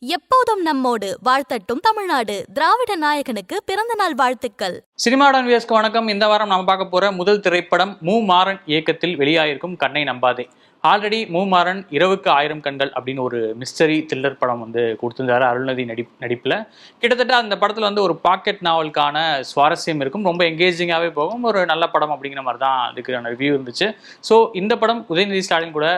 எப்போதும் நம்மோடு வாழ்த்தட்டும் தமிழ்நாடு. திராவிட நாயகனுக்கு பிறந்த நாள் வாழ்த்துக்கள். சினிமாடன் வியஸ்க்கு வணக்கம். இந்த வாரம் நம்ம பார்க்க போற முதல் திரைப்படம் மு மாறன் இயக்கத்தில் வெளியாயிருக்கும் கண்ணை நம்பாதே. ஆல்ரெடி மு மாறன் இரவுக்கு 1000 கண்கள் அப்படின்னு ஒரு மிஸ்டரி த்ரில்லர் படம் வந்து கொடுத்திருந்தாரு அருள்நதி நடிப்புல. கிட்டத்தட்ட அந்த படத்துல வந்து ஒரு பாக்கெட் நாவலுக்கான சுவாரஸ்யம் இருக்கும், ரொம்ப எங்கேஜிங்காகவே போகும், ஒரு நல்ல படம் அப்படிங்கிற மாதிரி தான் அதுக்கான ரிவ்யூ இருந்துச்சு. ஸோ இந்த படம் உதயநிதி ஸ்டாலின் கூட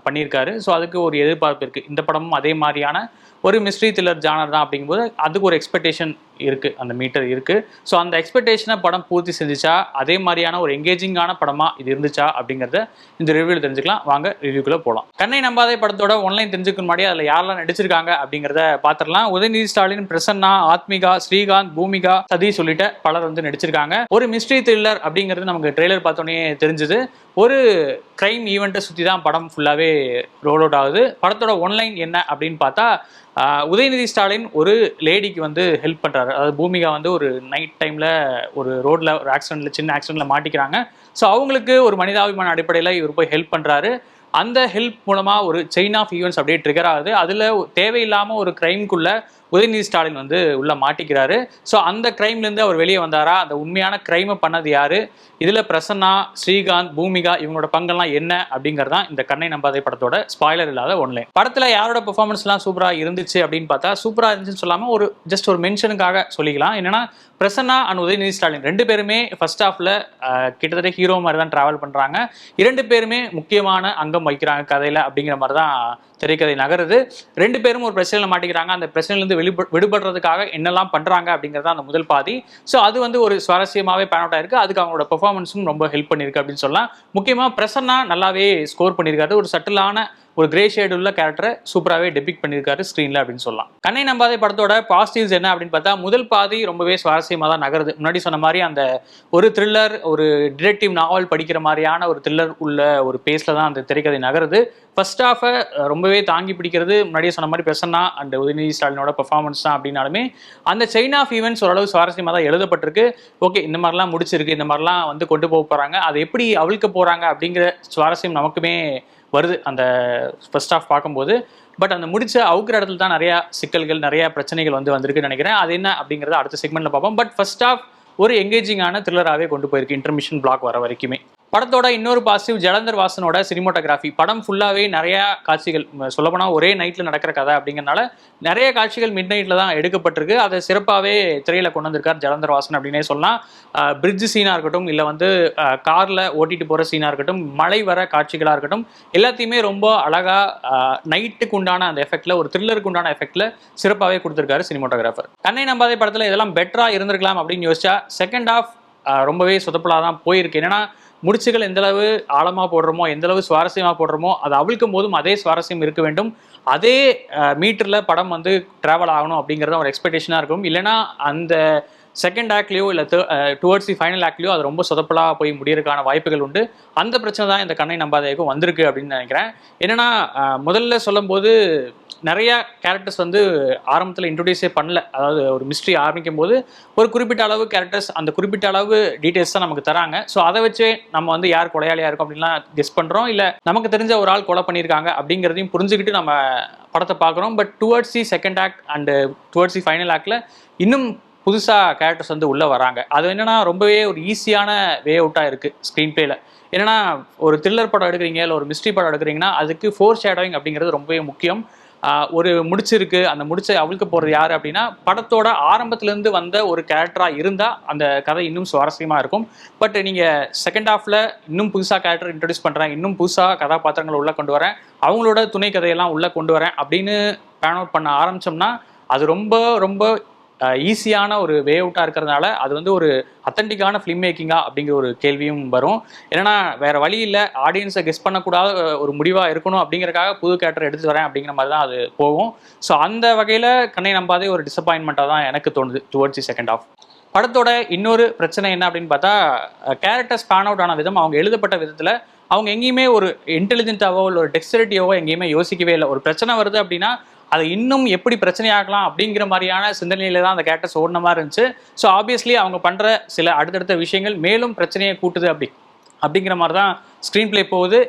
பண்ணியிருக்காரு. ஸோ அதுக்கு ஒரு எதிர்பார்ப்பு இருக்குது. இந்த படமும் அதே மாதிரியான ஒரு மிஸ்ட்ரி த்ரில்லர் ஜானர் தான் அப்படிங்கும்போது அதுக்கு ஒரு எக்ஸ்பெக்டேஷன் இருக்குது, அந்த மீட்டர் இருக்குது. ஸோ அந்த எக்ஸ்பெக்டேஷனை படம் பூர்த்தி செஞ்சுச்சா, அதே மாதிரியான ஒரு எங்கேஜிங்கான படமாக இது இருந்துச்சா அப்படிங்கிறத இந்த ரிவ்யூவில் தெரிஞ்சுக்கலாம். வாங்க ரிவ்யூக்குள்ளே போகலாம். கண்ணை நம்பாதே படத்தோட ஒன்லைன் தெரிஞ்சுக்க முன்னாடி அதில் யாரெல்லாம் நடிச்சிருக்காங்க அப்படிங்கிறத பார்த்துடலாம். உதயநிதி ஸ்டாலின், பிரசன்னா, ஆத்மிகா, ஸ்ரீகாந்த், பூமிகா, சதீஷ் உள்ளிட்ட பலர் வந்து நடிச்சிருக்காங்க. ஒரு மிஸ்ட்ரி த்ரில்லர் அப்படிங்கிறது நமக்கு ட்ரெய்லர் பார்த்தோன்னே தெரிஞ்சுது. ஒரு கிரைம் ஈவெண்ட்டை சுற்றி தான் படம் ஃபுல்லாகவே ரோல் அவுட் ஆகுது. படத்தோட ஒன்லைன் என்ன அப்படின்னு பார்த்தா, உதயநிதி ஸ்டாலின் ஒரு லேடிக்கு வந்து ஹெல்ப் பண்ணுறாரு. அதாவது பூமிகா வந்து ஒரு நைட் டைமில் ஒரு ரோட்டில் ஒரு ஆக்சிடென்ட்டில், சின்ன ஆக்சிடென்ட்டில் மாட்டிக்கிறாங்க. ஸோ அவங்களுக்கு ஒரு மனிதாபிமான அடிப்படையில் இவர் போய் ஹெல்ப் பண்ணுறாரு. அந்த ஹெல்ப் மூலமாக ஒரு செயின் ஆஃப் ஈவெண்ட்ஸ் அப்படியே ட்ரிகர் ஆகுது. அதில் தேவையில்லாமல் ஒரு கிரைம்குள்ளே உதயநிதி ஸ்டாலின் வந்து உள்ள மாட்டிக்கிறாரு. ஸோ அந்த கிரைம்லேருந்து அவர் வெளியே வந்தாரா, அந்த உண்மையான கிரைமை பண்ணது யாரு, இதில் பிரசன்னா, ஸ்ரீகாந்த், பூமிகா இவங்களோட பங்கெல்லாம் என்ன அப்படிங்கிறதான் இந்த கண்ணை நம்பாதே படத்தோட ஸ்பாய்லர் இல்லாத ஒன்லைன். படத்தில் யாரோட பெர்ஃபார்மன்ஸ்லாம் சூப்பராக இருந்துச்சு அப்படின்னு பார்த்தா, சூப்பராக இருந்துச்சுன்னு சொல்லாமல் ஒரு ஜஸ்ட் ஒரு மென்ஷனுக்காக சொல்லிக்கலாம். என்னன்னா, பிரசன்னா அண்ட் உதயநிதி ஸ்டாலின் 2 பேருமே ஃபர்ஸ்ட் ஹாஃப்ல கிட்டத்தட்ட ஹீரோ மாதிரி தான் ட்ராவல் பண்ணுறாங்க. 2 பேருமே முக்கியமான அங்கம் வகிக்கிறாங்க கதையில் அப்படிங்கிற மாதிரி தான் திரைக்கதை நகருது. 2 பேரும் ஒரு பிரச்சனையில் மாட்டிக்கிறாங்க. அந்த பிரச்சனையிலேருந்து விடுபடுறதுக்காக என்னெல்லாம் பண்ணுறாங்க அப்படிங்கிறது அந்த முதல் பாதி. ஸோ அது வந்து ஒரு சுவாரஸ்யமாகவே பேன் அவுட் ஆயிருக்கு. அதுக்கு அவங்களோட பெர்ஃபார்மன்ஸும் ரொம்ப ஹெல்ப் பண்ணியிருக்கு அப்படின்னு சொல்லலாம். முக்கியமாக பிரசன்னா நல்லாவே ஸ்கோர் பண்ணியிருக்காரு. ஒரு சட்டிலான ஒரு கிரே ஷேடு உள்ள கேரக்டரை சூப்பராகவே டெபிக் பண்ணியிருக்காரு ஸ்க்ரீனில் அப்படின்னு சொல்லலாம். கண்ணை நம்பாதே படத்தோட பாசிட்டிவ்ஸ் என்ன அப்படின்னு பார்த்தா, முதல் பாதி ரொம்பவே சுவாரஸ்யமாக தான் நகருது. முன்னாடி சொன்ன மாதிரி அந்த ஒரு த்ரில்லர், ஒரு டிடெக்டிவ் நாவல் படிக்கிற மாதிரியான ஒரு த்ரில்லர் உள்ள ஒரு பேஸில் தான் அந்த திரைக்கதை நகருது. ஃபர்ஸ்ட் ஹாஃபை ரொம்பவே தாங்கி பிடிக்கிறது முன்னாடியே சொன்ன மாதிரி பிரசன்னா அண்ட் உதயநிதி ஸ்டாலினோட பெர்ஃபார்மன்ஸ் தான் அப்படின்னாலுமே, அந்த செயின் ஆஃப் ஈவெண்ட்ஸ் ஓரளவு சுவாரஸ்யமாக தான் எழுதப்பட்டிருக்கு. ஓகே, இந்த மாதிரிலாம் முடிச்சிருக்கு, இந்த மாதிரிலாம் வந்து கொண்டு போக போகிறாங்க, அதை எப்படி அவிழ்க்க போகிறாங்க அப்படிங்கிற சுவாரஸ்யம் நமக்குமே வருது அந்த ஃபர்ஸ்ட் ஹாஃப் பார்க்கும்போது. பட் அந்த முடிச்ச அவுக்கிற இடத்துல தான் நிறையா சிக்கல்கள், நிறையா பிரச்சனைகள் வந்து வந்திருக்குன்னு நினைக்கிறேன். அது என்ன அப்படிங்கிறத அடுத்த செக்மெண்ட்டில் பார்ப்போம். பட் ஃபர்ஸ்ட் ஹாஃப் ஒரு எங்கேஜிங்கான த்ரில்லராகவே கொண்டு போயிருக்கு இன்டர்மிஷன் பிளாக் வர வரைக்குமே. படத்தோட இன்னொரு பாசிட்டிவ் ஜலந்தர் வாசனோட சினிமோட்டோகிராஃபி. படம் ஃபுல்லாகவே நிறையா காட்சிகள், சொல்லப்போனால் ஒரே நைட்டில் நடக்கிற கதை அப்படிங்கிறனால நிறைய காட்சிகள் மிட் நைட்டில் தான் எடுக்கப்பட்டிருக்கு. அதை சிறப்பாகவே திரையில் கொண்டு வந்திருக்கார் ஜலந்தர் வாசன் அப்படின்னே சொல்லலாம். பிரிட்ஜ் சீனாக இருக்கட்டும், இல்லை வந்து காரில் ஓட்டிட்டு போகிற சீனாக இருக்கட்டும், மழை வர காட்சிகளாக இருக்கட்டும், எல்லாத்தையுமே ரொம்ப அழகாக நைட்டுக்கு உண்டான அந்த எஃபெக்டில், ஒரு த்ரில்லருக்கு உண்டான எஃபெக்டில் சிறப்பாகவே கொடுத்துருக்காரு சினிமோட்டோகிராஃபர். கண்ணை நம்பாதே படத்தில் இதெல்லாம் பெட்டராக இருந்திருக்கலாம் அப்படின்னு யோசிச்சா, செகண்ட் ஹாஃப் ரொம்பவே சொதப்பலாக தான் போயிருக்கு. என்னன்னா, முடிச்சுகள் எந்தளவு ஆழமாக போடுறோமோ, எந்தளவு சுவாரஸ்யமாக போடுறோமோ, அதை அவிழ்க்கும் போதும் அதே சுவாரஸ்யம் இருக்க வேண்டும். அதே மீட்டரில் படம் வந்து ட்ராவல் ஆகணும் அப்படிங்கிறத ஒரு எக்ஸ்பெக்டேஷனாக இருக்கும். இல்லைனா அந்த செகண்ட் ஆக்ட்லேயோ இல்லை டுவர்ட்ஸ் தி ஃபைனல் ஆக்ட்லேயோ அது ரொம்ப சொதப்பலாக போய் முடியறதுக்கான வாய்ப்புகள் உண்டு. அந்த பிரச்சனை தான் இந்த கண்ணை நம்பாதேக்கும் வந்திருக்கு அப்படின்னு நினைக்கிறேன். என்னன்னா, முதல்ல சொல்லும்போது நிறைய கேரக்டர்ஸ் வந்து ஆரம்பத்தில் இன்ட்ரோடியூஸே பண்ணல. அதாவது ஒரு மிஸ்ட்ரி ஆரம்பிக்கும் போது ஒரு குறிப்பிட்ட அளவு கேரக்டர்ஸ், அந்த குறிப்பிட்ட அளவு டீட்டெயில்ஸ் தான் நமக்கு தராங்க. ஸோ அதை வச்சே நம்ம வந்து யார் கொலையாளியாக இருக்கும் அப்படின்லாம் கெஸ் பண்ணுறோம். இல்லை நமக்கு தெரிஞ்ச ஒரு ஆள் கொலை பண்ணியிருக்காங்க அப்படிங்கிறதையும் புரிஞ்சுக்கிட்டு நம்ம படத்தை பார்க்குறோம். But towards the second act and towards the final ஆக்டில் இன்னும் புதுசாக கேரக்டர்ஸ் வந்து உள்ளே வராங்க. அது என்னென்னா, ரொம்பவே ஒரு ஈஸியான வே அவுட்டாக இருக்குது ஸ்க்ரீன் பிளேல. என்னென்னா, ஒரு த்ரில்லர் படம் எடுக்கிறீங்க, இல்லை ஒரு மிஸ்ட்ரி படம் எடுக்கிறீங்கன்னா அதுக்கு ஃபோர் ஷேடோவிங் அப்படிங்கிறது ரொம்பவே முக்கியம். ஒரு முடிச்சிருக்கு, அந்த முடிச்சை அவிழ்க்க போகிறது யார் அப்படின்னா, படத்தோட ஆரம்பத்துலேருந்து வந்த ஒரு கேரக்டராக இருந்தால் அந்த கதை இன்னும் சுவாரஸ்யமாக இருக்கும். பட் நீங்கள் செகண்ட் ஹாஃபில் இன்னும் புதுசாக கேரக்டர் இன்ட்ரடியூஸ் பண்ணுறேன், இன்னும் புதுசாக கதாபாத்திரங்களை உள்ளே கொண்டு வரேன், அவங்களோட துணை கதையெல்லாம் உள்ளே கொண்டு வரேன் அப்படின்னு பேன் அவுட் பண்ண ஆரம்பித்தோம்னா, அது ரொம்ப ரொம்ப ஈஸியான ஒரு வே அவுட்டாக இருக்கிறதுனால அது வந்து ஒரு அத்தன்டிக்கான ஃபிலிம் மேக்கிங்கா அப்படிங்கிற ஒரு கேள்வியும் வரும். ஏன்னா வேறு வழி இல்லை, ஆடியன்ஸை கெஸ் பண்ணக்கூடாத ஒரு முடிவாக இருக்கணும் அப்படிங்கிறக்காக புது கேரக்டர் எடுத்து வரேன் அப்படிங்கிற மாதிரி தான் அது போகும். ஸோ அந்த வகையில் கண்ணை நம்பாதே ஒரு டிசப்பாயின்மெண்ட்டாக தான் எனக்கு தோணுது டுவர்ட்ஸ் தி செகண்ட் ஹாஃப். படத்தோட இன்னொரு பிரச்சனை என்ன அப்படின்னு பார்த்தா, கேரக்டர்ஸ் பேன் அவுட் ஆன விதம், அவங்க எழுதப்பட்ட விதத்தில் அவங்க எங்கேயுமே ஒரு இன்டெலிஜென்ட்டாவோ இல்லை ஒரு டெக்ஸ்டரிட்டியாவோ எங்கேயுமே யோசிக்கவே இல்லை. ஒரு பிரச்சனை வருது அப்படின்னா அதை இன்னும் எப்படி பிரச்சனையாகலாம் அப்படிங்கிற மாதிரியான சிந்தனையில தான் அந்த கேரக்டர்ஸ் ஓடின மாதிரி இருந்துச்சு. ஸோ ஆப்வியஸ்லி அவங்க பண்ணுற சில அடுத்தடுத்த விஷயங்கள் மேலும் பிரச்சனையை கூட்டுது அப்படிங்கிற மாதிரி தான் ஸ்க்ரீன் பிளே போகுது.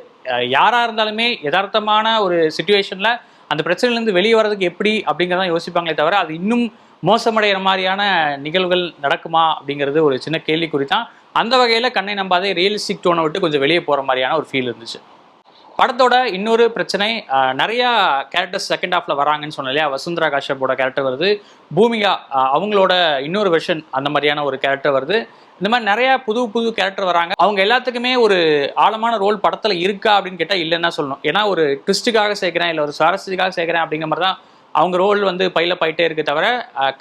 யாராக இருந்தாலுமே யதார்த்தமான ஒரு சிச்சுவேஷனில் அந்த பிரச்சனையிலேருந்து வெளியே வர்றதுக்கு எப்படி அப்படிங்கிறதான் யோசிப்பாங்களே தவிர அது இன்னும் மோசமடைகிற மாதிரியான நிகழ்வுகள் நடக்குமா அப்படிங்கிறது ஒரு சின்ன கேள்விக்குறி தான். அந்த வகையில் கண்ணை நம்பாதே ரியலிஸ்டிக் டோனை விட்டு கொஞ்சம் வெளியே போகிற மாதிரியான ஒரு ஃபீல் இருந்துச்சு. படத்தோட இன்னொரு பிரச்சனை, நிறையா கேரக்டர்ஸ் செகண்ட் ஹாஃபில் வராங்கன்னு சொன்னேன் இல்லையா. வசுந்தரா காஷ்யப்போட கேரக்டர் வருது, பூமிகா அவங்களோட இன்னொரு வெர்ஷன் அந்த மாதிரியான ஒரு கேரக்டர் வருது. இந்த மாதிரி நிறையா புது கேரக்டர் வராங்க. அவங்க எல்லாத்துக்குமே ஒரு ஆழமான ரோல் படத்தில் இருக்கா அப்படின்னு கேட்டால் இல்லைன்னா சொல்லணும். ஏன்னா ஒரு ட்விஸ்ட்டுக்காக சேர்க்குறேன் இல்லை ஒரு சுவாரஸ்யத்துக்காக சேர்க்குறேன் அப்படிங்கிற மாதிரி தான் அவங்க ரோல் வந்து பையில் போயிட்டே இருக்க தவிர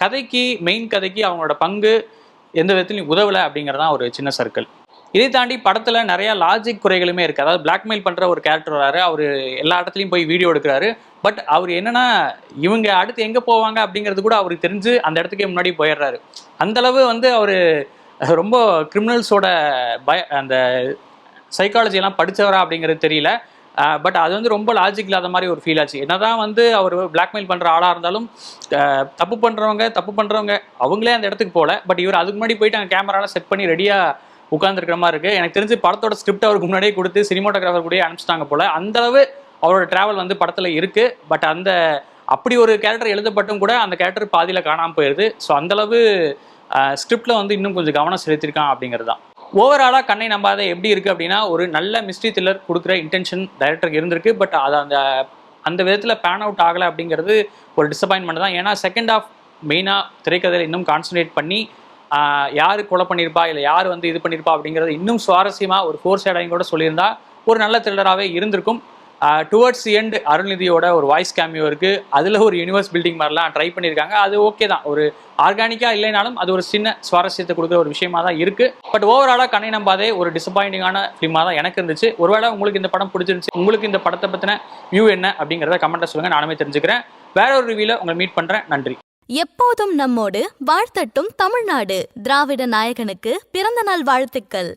கதைக்கு மெயின் கதைக்கு அவங்களோட பங்கு எந்த விதத்துலையும் உதவலை அப்படிங்கிறதான் ஒரு சின்ன சர்க்கிள். இதை தாண்டி படத்தில் நிறையா லாஜிக் குறைகளுமே இருக்குது. அதாவது பிளாக்மெயில் பண்ணுற ஒரு கேரக்டர் வராரு, அவர் எல்லா இடத்துலையும் போய் வீடியோ எடுக்கிறாரு. பட் அவர் என்னன்னா இவங்க அடுத்து எங்கே போவாங்க அப்படிங்கிறது கூட அவருக்கு தெரிஞ்சு அந்த இடத்துக்கே முன்னாடி போயிடுறாரு. அந்தளவு வந்து அவர் ரொம்ப கிரிமினல்ஸோட அந்த சைக்காலஜியெல்லாம் படித்தவரா அப்படிங்கிறது தெரியல. பட் அது வந்து ரொம்ப லாஜிக் இல்லாத மாதிரி ஒரு ஃபீல் ஆச்சு. என்னதான் வந்து அவர் பிளாக்மெயில் பண்ணுற ஆளாக இருந்தாலும் தப்பு பண்ணுறவங்க அவங்களே அந்த இடத்துக்கு போகல. பட் இவர் அதுக்கு முன்னாடி போயிட்டு அங்கே கேமராலாம் செட் பண்ணி ரெடியாக உட்காந்துருக்கிற மாதிரி இருக்குது. எனக்கு தெரிஞ்சு படத்தோட ஸ்கிரிப்ட் அவருக்கு முன்னாடியே கொடுத்து சினிமாட்டோகிராஃபர் கூட அனுப்பிச்சிட்டாங்க போல். அந்தளவு அவரோட ட்ராவல் வந்து படத்தில் இருக்குது. பட் அப்படி ஒரு கேரக்டர் எழுதப்பட்டும் கூட அந்த கேரக்டர் பாதியில் காணாமல் போயிடுது. ஸோ அந்தளவு ஸ்கிரிப்டில் வந்து இன்னும் கொஞ்சம் கவனம் செலுத்தியிருக்கான் அப்படிங்கிறது தான். ஓவராலாக கண்ணை நம்பாத எப்படி இருக்குது அப்படின்னா, ஒரு நல்ல மிஸ்ட்ரி த்ரில்லர் கொடுக்குற இன்டென்ஷன் டைரக்டருக்கு இருந்திருக்கு. பட் அது அந்த விதத்தில் பேன் அவுட் ஆகலை அப்படிங்கிறது ஒரு டிசப்பாயின்மெண்ட் தான். ஏன்னா செகண்ட் ஹாஃப் மெயினாக திரைக்கதையில் இன்னும் கான்சன்ட்ரேட் பண்ணி யார் கொலை பண்ணியிருப்பா இல்லை யார் வந்து இது பண்ணியிருப்பா அப்படிங்கிறது இன்னும் சுவாரஸ்யமாக ஒரு ஃபோர் ஷேடிங் கூட சொல்லியிருந்தா ஒரு நல்ல த்ரில்லராகவே இருந்திருக்கும். டுவர்ட்ஸ் தி எண்ட் அருள்நிதியோட ஒரு வாய்ஸ் கேமியோ இருக்குது. அதில் ஒரு யூனிவர்ஸ் பில்டிங் மாதிரிலாம் ட்ரை பண்ணியிருக்காங்க. அது ஓகே தான், ஒரு ஆர்கானிக்காக இல்லைனாலும் அது ஒரு சின்ன சுவாரஸ்யத்தை கொடுக்குற ஒரு விஷயமா தான் இருக்குது. பட் ஓவராலாக கண்ணை நம்பாதே ஒரு டிசப்பாயிண்டிங்கான ஃபிலிமாக தான் எனக்கு இருந்துச்சு. ஒருவேளை உங்களுக்கு இந்த படம் பிடிச்சிருந்துச்சு, உங்களுக்கு இந்த படத்தை பற்றின வியூ என்ன அப்படிங்கிறத கமெண்ட்டில் சொல்லுங்கள், நானுமே தெரிஞ்சுக்கிறேன். வேற ஒரு ரிவ்யூவில் உங்களை மீட் பண்ணுறேன். நன்றி. எப்போதும் நம்மோடு வாழ்த்தட்டும் தமிழ்நாடு. திராவிட நாயகனுக்கு பிறந்த நாள் வாழ்த்துக்கள்.